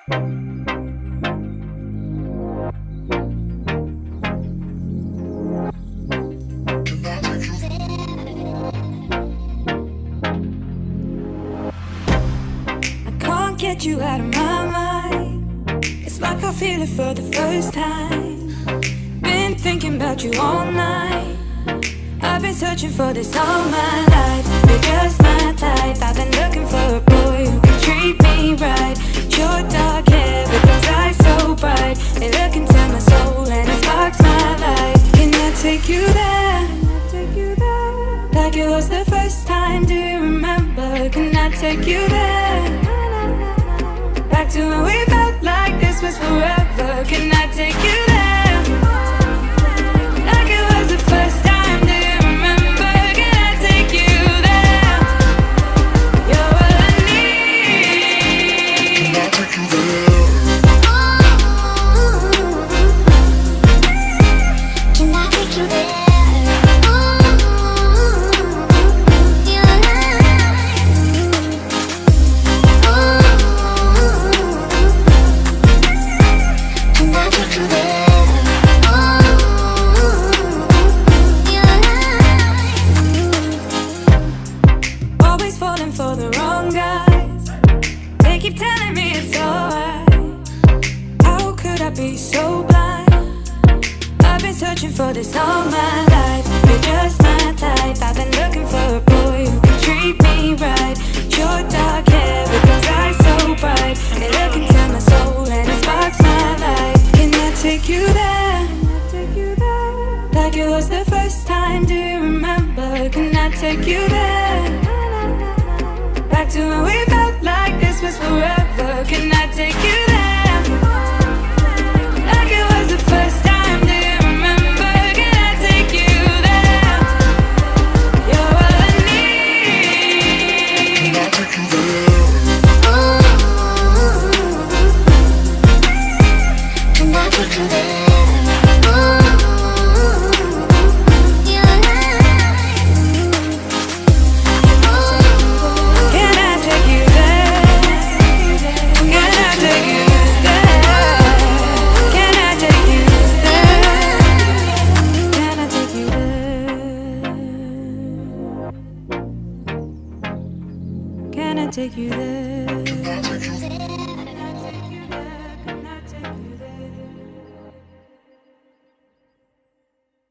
Get you out of my mind. It's like I feel it for the first time. Been thinking about you all night. I've been searching for this all my life. You're just my type. I've been looking for a boy who can treat me right. Your dark hair with those eyes so bright. They look into my soul and it sparks my life. Can I take you there? Like it was the first time, do you remember? Can I take you there? Back to when we felt like this was forever. Can I take you there? Like it was the first time, do you remember? Can I take you there? You're all I need. Can I take you there? Can I take you there? Keep telling me it's alright. How could I be so blind? I've been searching for this all my life. You're just my type. I've been looking for a boy who can treat me right. Your dark hair with those eyes so bright. They look into my soul and it sparks my life. Can I take you there? Like it was the first time, do you remember? Can I take you there? Back to when we felt like this was forever. Can I take you there? Like it was the first time, do you remember? Can I take you there? You're all I need. Can I take you there? Can I take you there? Take you there.